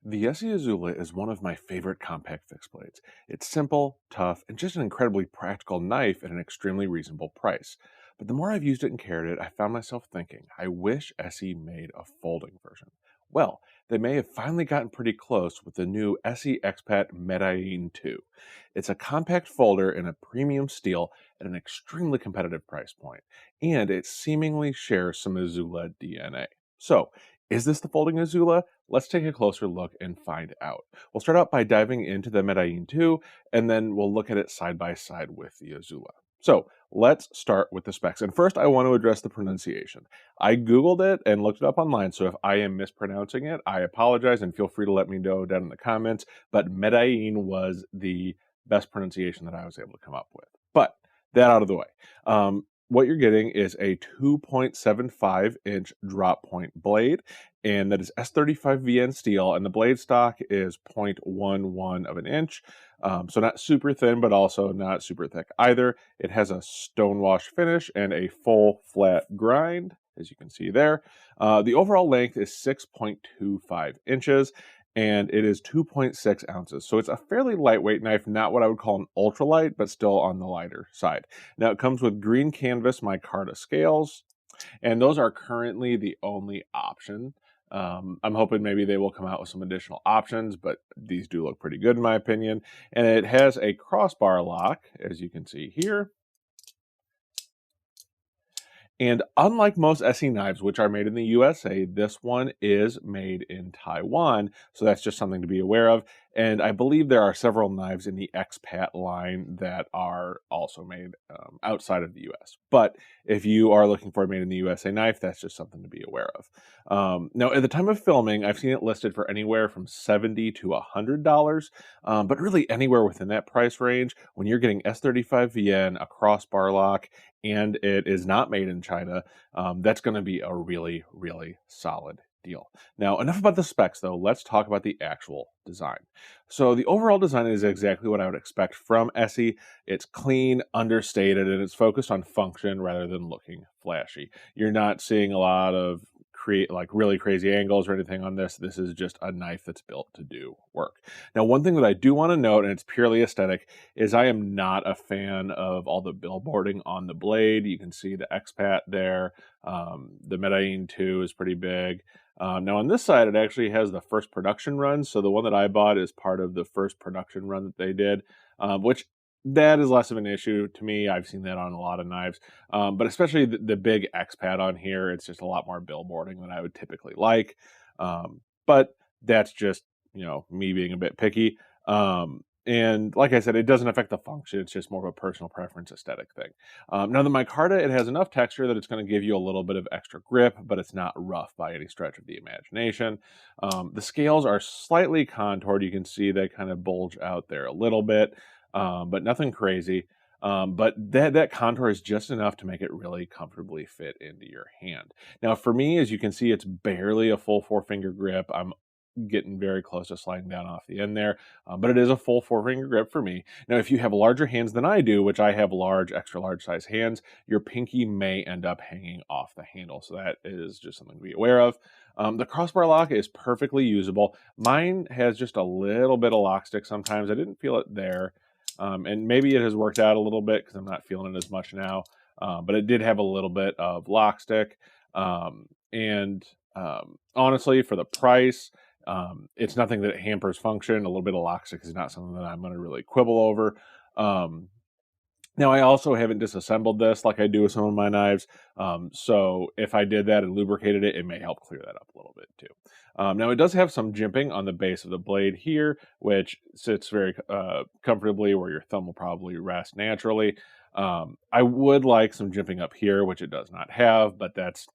The ESEE Izula is one of my favorite compact fixed blades. It's simple, tough, and just an incredibly practical knife at an extremely reasonable price. But the more I've used it and carried it, I found myself thinking, I wish ESEE made a folding version. Well, they may have finally gotten pretty close with the new ESEE ExPat Medellin 2. It's a compact folder in a premium steel at an extremely competitive price point, and it seemingly shares some Izula DNA. So, is this the folding Izula? Let's take a closer look and find out. We'll start out by diving into the Medellin 2, and then we'll look at it side by side with the Izula. So let's start with the specs. And first, I want to address the pronunciation. I Googled it and looked it up online, so if I am mispronouncing it, I apologize and feel free to let me know down in the comments. But Medellin was the best pronunciation that I was able to come up with. But that out of the way. What you're getting is a 2.75-inch drop point blade, and that is S35VN steel, and the blade stock is 0.11 of an inch. So not super thin, but also not super thick either. It has a stonewash finish and a full flat grind, as you can see there. The overall length is 6.25 inches, and it is 2.6 ounces. So it's a fairly lightweight knife, not what I would call an ultralight, but still on the lighter side. Now it comes with green canvas micarta scales, and those are currently the only option. I'm hoping maybe they will come out with some additional options, but these do look pretty good in my opinion. And it has a crossbar lock, as you can see here. And unlike most ESEE knives, which are made in the USA, this one is made in Taiwan. So that's just something to be aware of. And I believe there are several knives in the ExPat line that are also made outside of the US. But if you are looking for a made in the USA knife, that's just something to be aware of. Now, at the time of filming, I've seen it listed for anywhere from $70 to $100, but really anywhere within that price range, when you're getting S35VN, a crossbar lock, and it is not made in China, that's going to be a really, really solid deal. Now, enough about the specs, though. Let's talk about the actual design. So the overall design is exactly what I would expect from ESEE. It's clean, understated, and it's focused on function rather than looking flashy. You're not seeing a lot of really crazy angles or anything on this. This is just a knife that's built to do work. Now, one thing that I do want to note, and it's purely aesthetic, is I am not a fan of all the billboarding on the blade. You can see the ExPat there. The Medellin 2 is pretty big. Now on this side, it actually has the first production run. So the one that I bought is part of the first production run that they did, which that is less of an issue to me. I've seen that on a lot of knives, but especially the big ExPat on here, it's just a lot more billboarding than I would typically like. But that's just, me being a bit picky. And like I said, it doesn't affect the function. It's just more of a personal preference aesthetic thing. Now the micarta, it has enough texture that it's going to give you a little bit of extra grip, but it's not rough by any stretch of the imagination. The scales are slightly contoured. You can see they kind of bulge out there a little bit, but nothing crazy. But that contour is just enough to make it really comfortably fit into your hand. Now for me, as you can see, it's barely a full 4-finger grip. I'm getting very close to sliding down off the end there, but it is a full 4-finger grip for me. Now, if you have larger hands than I do, which I have large, extra large size hands, your pinky may end up hanging off the handle. So that is just something to be aware of. The crossbar lock is perfectly usable. Mine has just a little bit of lock stick sometimes. I didn't feel it there. And maybe it has worked out a little bit because I'm not feeling it as much now. But it did have a little bit of lock stick. Honestly, for the price, it's nothing that hampers function. A little bit of lock stick is not something that I'm going to really quibble over. Now, I also haven't disassembled this like I do with some of my knives. So if I did that and lubricated it, it may help clear that up a little bit too. Now, it does have some jimping on the base of the blade here, which sits very comfortably where your thumb will probably rest naturally. I would like some jimping up here, which it does not have, but that's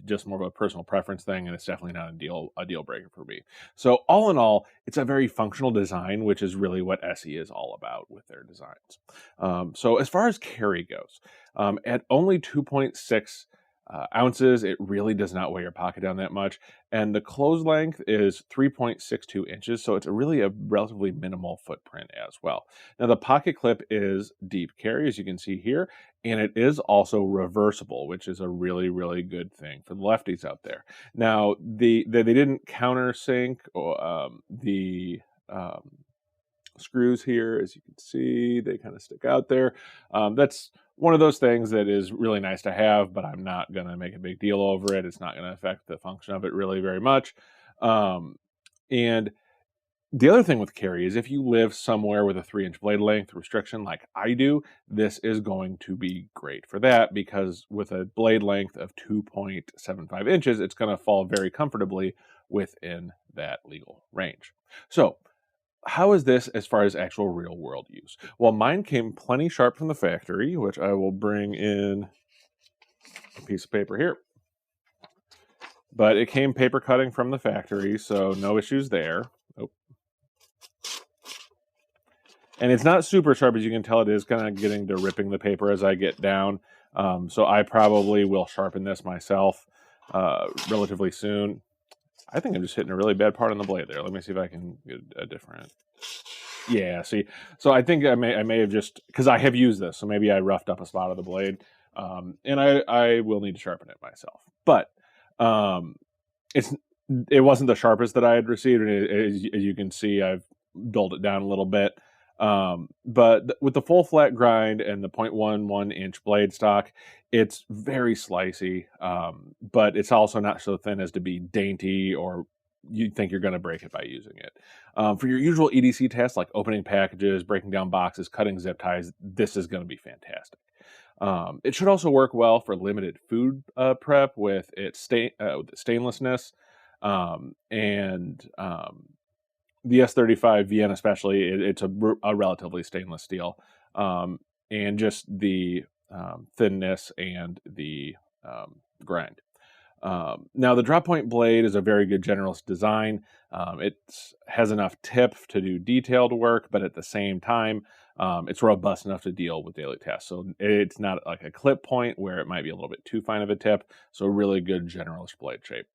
just more of a personal preference thing, and it's definitely not a deal breaker for me. So all in all, it's a very functional design, which is really what ESEE is all about with their designs. So as far as carry goes, at only 2.6 ounces, it really does not weigh your pocket down that much. And the close length is 3.62 inches, so it's really a relatively minimal footprint as well. Now, the pocket clip is deep carry, as you can see here, and it is also reversible, which is a really, really good thing for the lefties out there. Now, they didn't countersink the screws here, as you can see, they kind of stick out there. That's one of those things that is really nice to have, but I'm not going to make a big deal over it. It's not going to affect the function of it really very much. And the other thing with carry is if you live somewhere with a 3-inch blade length restriction like I do, this is going to be great for that, because with a blade length of 2.75 inches, it's going to fall very comfortably within that legal range. So how is this as far as actual real world use? Well, mine came plenty sharp from the factory, which I will bring in a piece of paper here. But it came paper cutting from the factory, so no issues there. Oh. And it's not super sharp, as you can tell. It is kind of getting to ripping the paper as I get down. So I probably will sharpen this myself relatively soon. I think I'm just hitting a really bad part on the blade there. Let me see if I can get a different. Yeah, see. So I think I may have just, because I have used this, so maybe I roughed up a spot of the blade. And I will need to sharpen it myself. But it wasn't the sharpest that I had received. As you can see, I've dulled it down a little bit. But with the full flat grind and the 0.11 inch blade stock, it's very slicey, but it's also not so thin as to be dainty or you think you're going to break it by using it. For your usual EDC tasks like opening packages, breaking down boxes, cutting zip ties, this is going to be fantastic. It should also work well for limited food prep with its stainlessness and the S35VN especially, it's a relatively stainless steel, and just the thinness and the grind. Now, the drop point blade is a very good generalist design. It has enough tip to do detailed work, but at the same time, it's robust enough to deal with daily tasks. So it's not like a clip point where it might be a little bit too fine of a tip. So really good generalist blade shape.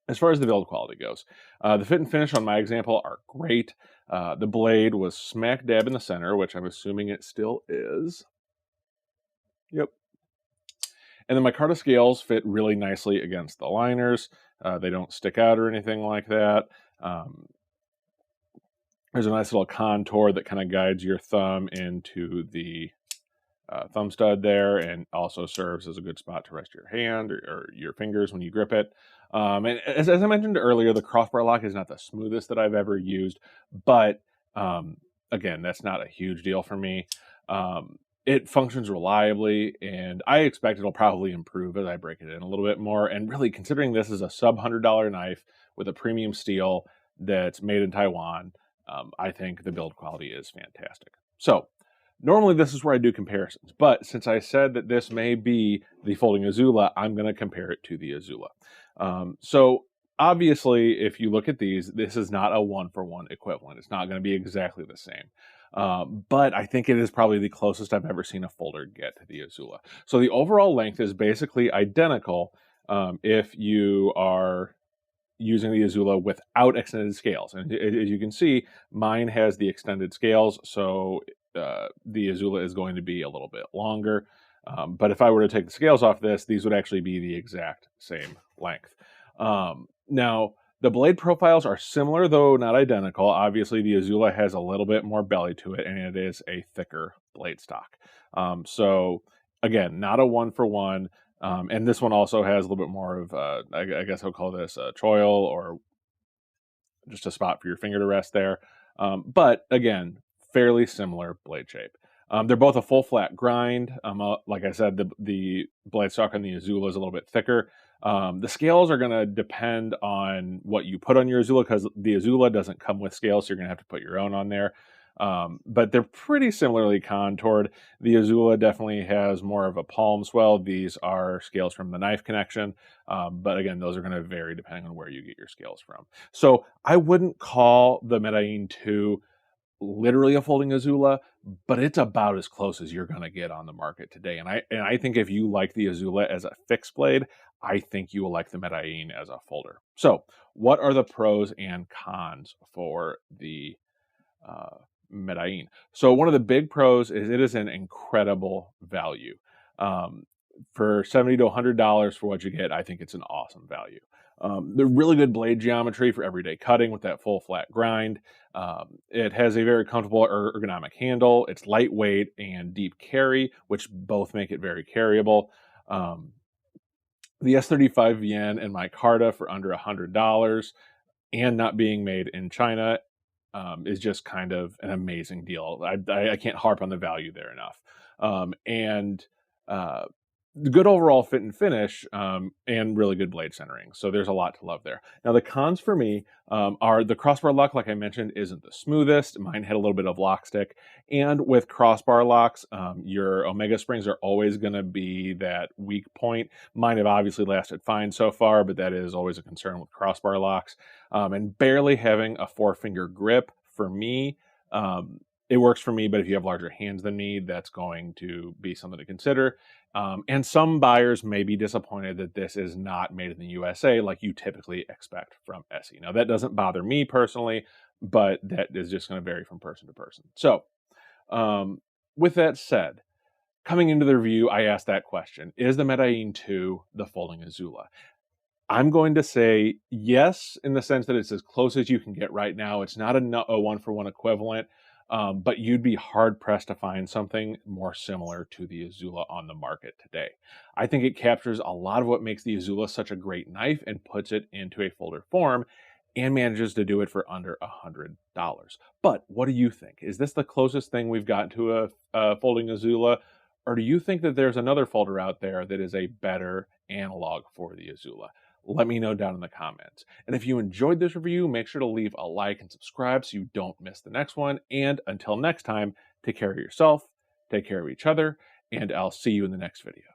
As far as the build quality goes, the fit and finish on my example are great. The blade was smack dab in the center, which I'm assuming it still is. Yep. And the Micarta scales fit really nicely against the liners. They don't stick out or anything like that. There's a nice little contour that kind of guides your thumb into the thumb stud there, and also serves as a good spot to rest your hand or your fingers when you grip it. And as I mentioned earlier, the crossbar lock is not the smoothest that I've ever used, but again, that's not a huge deal for me. It functions reliably, and I expect it'll probably improve as I break it in a little bit more. And really, considering this is a sub-$100 knife with a premium steel that's made in Taiwan, I think the build quality is fantastic. So normally this is where I do comparisons, but since I said that this may be the folding Izula, I'm going to compare it to the Izula. So obviously, if you look at these, this is not a one-for-one equivalent. It's not going to be exactly the same. But I think it is probably the closest I've ever seen a folder get to the Izula. So the overall length is basically identical if you are using the Izula without extended scales. And as you can see, mine has the extended scales, so the Izula is going to be a little bit longer. But if I were to take the scales off this, these would actually be the exact same length. Now, the blade profiles are similar, though not identical. Obviously, the Izula has a little bit more belly to it, and it is a thicker blade stock. So, again, not a one-for-one. And this one also has a little bit more of, I guess I'll call this a choil, or just a spot for your finger to rest there. But, again, fairly similar blade shape. They're both a full flat grind. Like I said, the blade stock on the Izula is a little bit thicker. The scales are going to depend on what you put on your Izula, because the Izula doesn't come with scales, so you're going to have to put your own on there. But they're pretty similarly contoured. The Izula definitely has more of a palm swell. These are scales from the knife connection. But again, those are going to vary depending on where you get your scales from. So I wouldn't call the Medellin 2 literally a folding Izula, but it's about as close as you're going to get on the market today. And I think if you like the Izula as a fixed blade, I think you will like the Medellin as a folder. So what are the pros and cons for the Medellin. So one of the big pros is it is an incredible value. For $70 to $100 for what you get, I think it's an awesome value. They're really good blade geometry for everyday cutting with that full flat grind. It has a very comfortable ergonomic handle. It's lightweight and deep carry, which both make it very carryable. The S35VN and Micarta for under $100 and not being made in China is just kind of an amazing deal. I can't harp on the value there enough. The good overall fit and finish, and really good blade centering. So there's a lot to love there. Now the cons for me are the crossbar lock, like I mentioned, isn't the smoothest. Mine had a little bit of lock stick. And with crossbar locks, your Omega springs are always going to be that weak point. Mine have obviously lasted fine so far, but that is always a concern with crossbar locks. And barely having a 4-finger grip for me, it works for me, but if you have larger hands than me, that's going to be something to consider. And some buyers may be disappointed that this is not made in the USA like you typically expect from ESEE. Now, that doesn't bother me personally, but that is just going to vary from person to person. So, with that said, coming into the review, I asked that question: is the Medellin 2 the folding Izula? I'm going to say yes, in the sense that it's as close as you can get right now. It's not a one-for-one equivalent. But you'd be hard-pressed to find something more similar to the Izula on the market today. I think it captures a lot of what makes the Izula such a great knife and puts it into a folder form and manages to do it for under $100. But what do you think? Is this the closest thing we've gotten to a folding Izula? Or do you think that there's another folder out there that is a better analog for the Izula? Let me know down in the comments. And if you enjoyed this review, make sure to leave a like and subscribe so you don't miss the next one. And until next time, take care of yourself, take care of each other, and I'll see you in the next video.